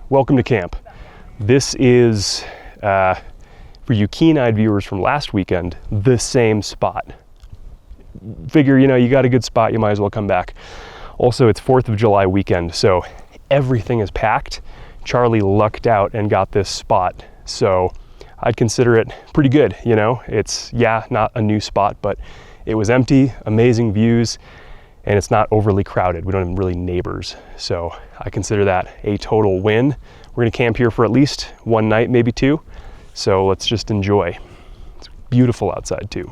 welcome to camp. This is, for you keen-eyed viewers from last weekend, the same spot. Figure, you got a good spot, you might as well come back. Also, it's 4th of July weekend, so everything is packed. Charlie lucked out and got this spot, so I'd consider it pretty good, It's, not a new spot, but it was empty, amazing views, and it's not overly crowded. We don't have really neighbors, so I consider that a total win. We're gonna camp here for at least one night, maybe two, so let's just enjoy. It's beautiful outside too.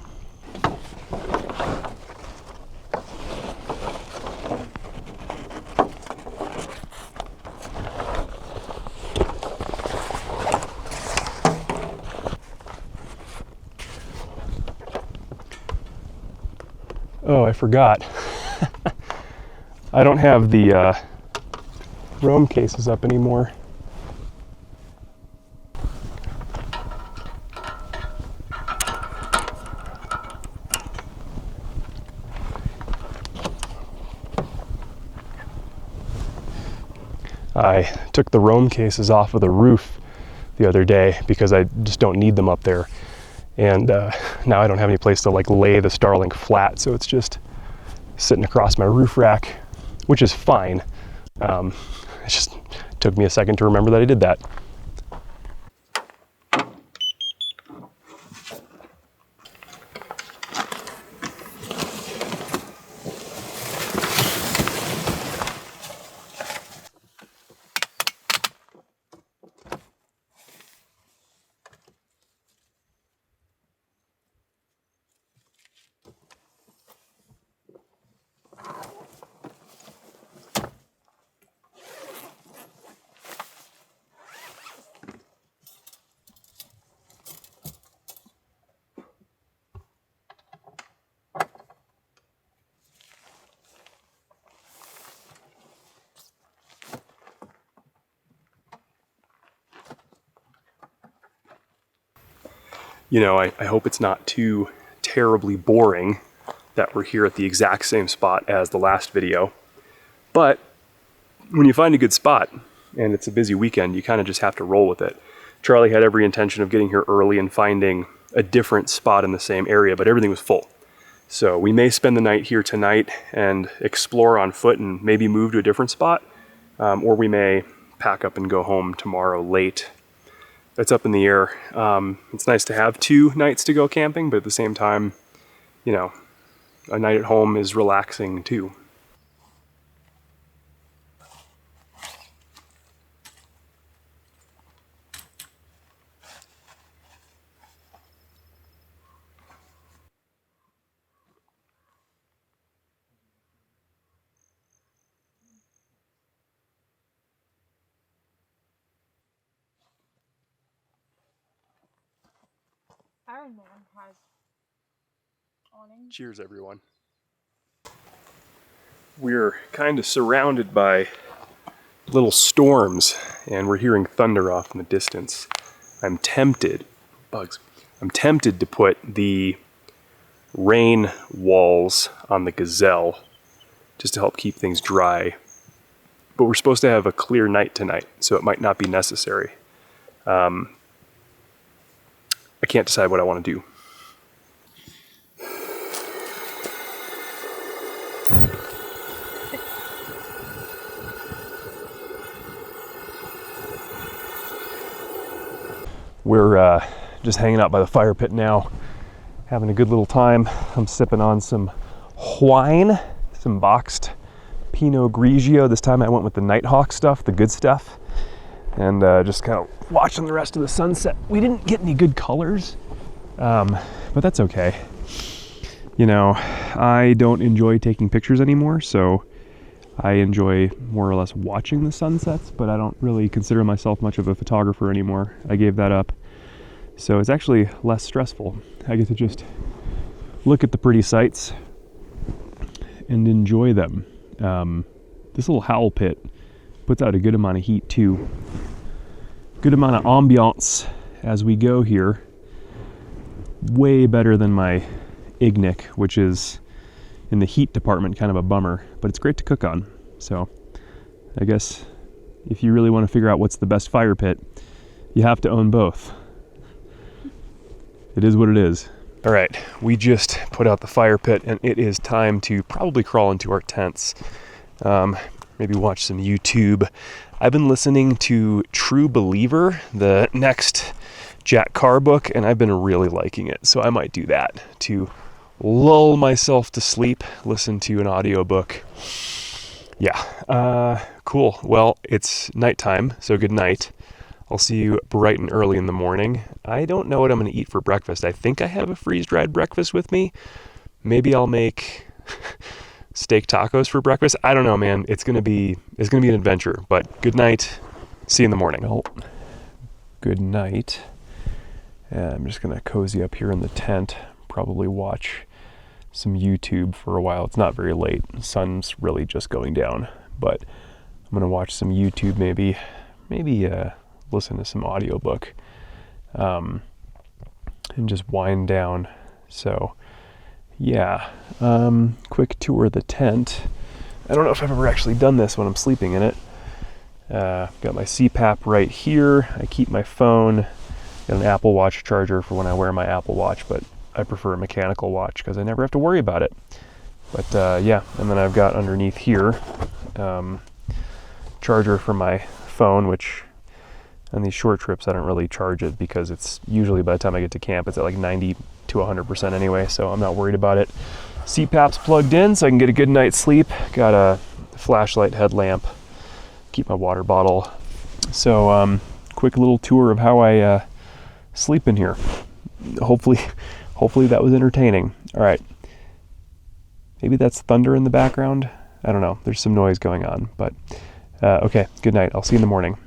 Oh, I forgot. I don't have the Roam cases up anymore. I took the Roam cases off of the roof the other day because I just don't need them up there. And now I don't have any place to lay the Starlink flat, so it's just sitting across my roof rack, which is fine. It just took me a second to remember that I did that. I hope it's not too terribly boring that we're here at the exact same spot as the last video. But when you find a good spot and it's a busy weekend, you kind of just have to roll with it. Charlie had every intention of getting here early and finding a different spot in the same area, but everything was full. So we may spend the night here tonight and explore on foot and maybe move to a different spot, or we may pack up and go home tomorrow late. That's up in the air. It's nice to have 2 nights to go camping, but at the same time, a night at home is relaxing too. Iron Man has awning. Cheers, everyone. We're kind of surrounded by little storms, and we're hearing thunder off in the distance. I'm tempted to put the rain walls on the Gazelle just to help keep things dry. But we're supposed to have a clear night tonight, so it might not be necessary. I can't decide what I want to do. We're just hanging out by the fire pit now, having a good little time. I'm sipping on some wine, some boxed Pinot Grigio. This time I went with the Nighthawk stuff, the good stuff. And just kind of watching the rest of the sunset. We didn't get any good colors, but that's okay. I don't enjoy taking pictures anymore, so I enjoy more or less watching the sunsets, but I don't really consider myself much of a photographer anymore. I gave that up. So it's actually less stressful. I get to just look at the pretty sights and enjoy them. This little howl pit puts out a good amount of heat too. Good amount of ambiance as we go here. Way better than my Ignik, which is in the heat department kind of a bummer, but it's great to cook on. So I guess if you really want to figure out what's the best fire pit, you have to own both. It is what it is. All right, we just put out the fire pit and it is time to probably crawl into our tents. Maybe watch some YouTube. I've been listening to True Believer, the next Jack Carr book, and I've been really liking it. So I might do that to lull myself to sleep, listen to an audiobook. Yeah, cool. Well, it's nighttime, so good night. I'll see you bright and early in the morning. I don't know what I'm going to eat for breakfast. I think I have a freeze-dried breakfast with me. Maybe I'll make steak tacos for breakfast. I don't know, man. It's gonna be an adventure. But good night. See you in the morning. Well, good night. I'm just gonna cozy up here in the tent. Probably watch some YouTube for a while. It's not very late. The sun's really just going down. But I'm gonna watch some YouTube. Maybe listen to some audiobook. And just wind down. So. Yeah, quick tour of the tent. I don't know if I've ever actually done this when I'm sleeping in it. Got my CPAP right here. I keep my phone. Got an Apple Watch charger for when I wear my Apple Watch, but I prefer a mechanical watch because I never have to worry about it. But yeah, and then I've got underneath here charger for my phone, which on these short trips I don't really charge it because it's usually by the time I get to camp it's at like 90 to 100% anyway, so I'm not worried about it. CPAP's plugged in so I can get a good night's sleep. Got a flashlight headlamp, keep my water bottle. So quick little tour of how I sleep in here. Hopefully that was entertaining. All right, maybe that's thunder in the background. I don't know, there's some noise going on, but okay, good night. I'll see you in the morning.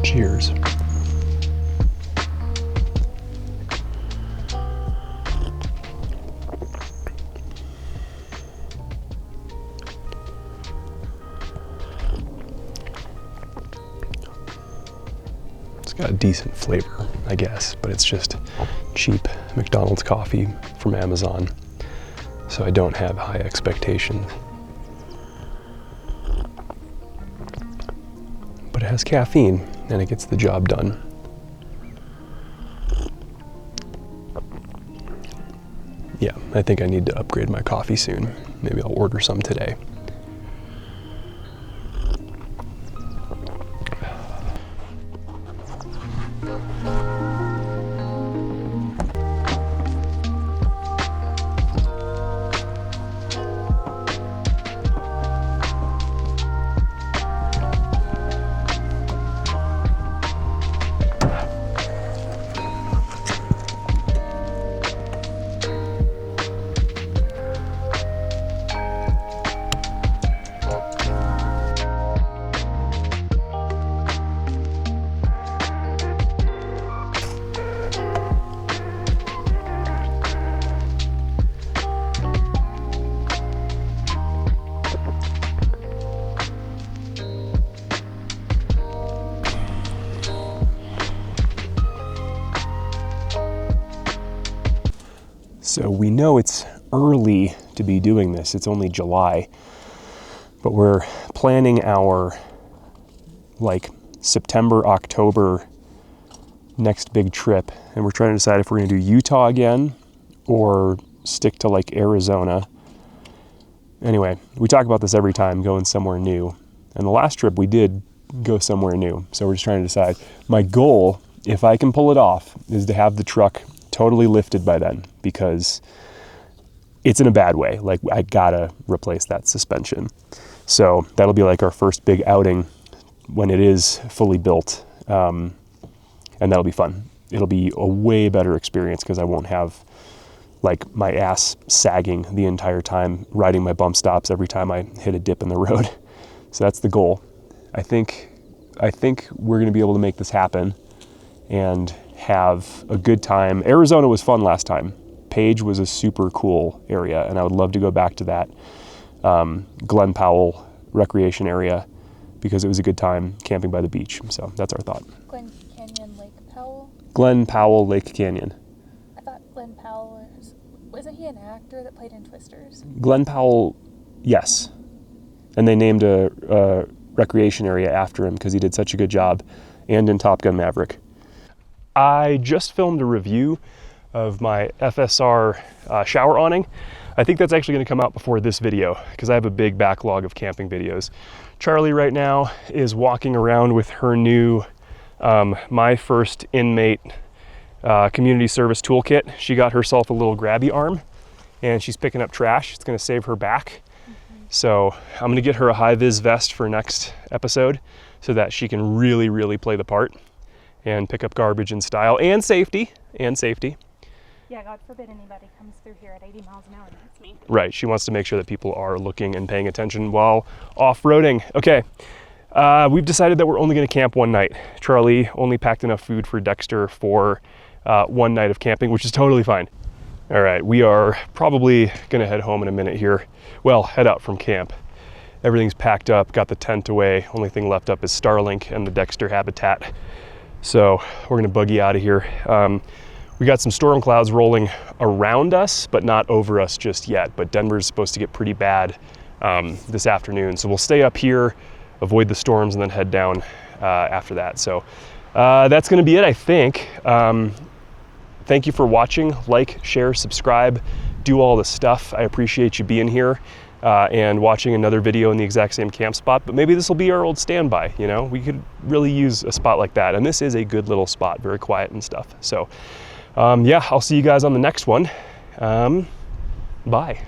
Cheers. It's got a decent flavor, I guess, but it's just cheap McDonald's coffee from Amazon, so I don't have high expectations. But it has caffeine and it gets the job done. Yeah, I think I need to upgrade my coffee soon. Maybe I'll order some today. So we know it's early to be doing this. It's only July, but we're planning our like September, October next big trip. And we're trying to decide if we're gonna do Utah again or stick to like Arizona. Anyway, we talk about this every time, going somewhere new. And the last trip we did go somewhere new. So we're just trying to decide. My goal, if I can pull it off, is to have the truck totally lifted by then, because it's in a bad way. Like, I gotta replace that suspension. So that'll be like our first big outing when it is fully built. And that'll be fun. It'll be a way better experience because I won't have like my ass sagging the entire time, riding my bump stops every time I hit a dip in the road. So that's the goal. I think we're gonna be able to make this happen and have a good time. Arizona was fun last time. Page was a super cool area, and I would love to go back to that Glen Powell recreation area because it was a good time camping by the beach. So that's our thought. Glen Canyon, Lake Powell? Glen Powell, Lake Canyon. I thought Glen Powell wasn't he an actor that played in Twisters? Glen Powell, yes. And they named a recreation area after him because he did such a good job, and in Top Gun Maverick. I just filmed a review of my FSR shower awning. I think that's actually going to come out before this video because I have a big backlog of camping videos. Charlie right now is walking around with her new My First Inmate community service toolkit. She got herself a little grabby arm and she's picking up trash. It's going to save her back. So I'm going to get her a high-vis vest for next episode so that she can really, really play the part and pick up garbage in style and safety. Yeah, God forbid anybody comes through here at 80 miles an hour and hits me. Right, she wants to make sure that people are looking and paying attention while off-roading. Okay, we've decided that we're only going to camp one night. Charlie only packed enough food for Dexter for one night of camping, which is totally fine. All right, we are probably going to head home in a minute here. Well, head out from camp. Everything's packed up, got the tent away. Only thing left up is Starlink and the Dexter habitat. So we're going to buggy out of here. We got some storm clouds rolling around us, but not over us just yet. But Denver's supposed to get pretty bad this afternoon. So we'll stay up here, avoid the storms, and then head down after that. So that's going to be it, I think. Thank you for watching. Like, share, subscribe, do all the stuff. I appreciate you being here and watching another video in the exact same camp spot. But maybe this will be our old standby, you know? We could really use a spot like that. And this is a good little spot, very quiet and stuff. So yeah, I'll see you guys on the next one. Bye.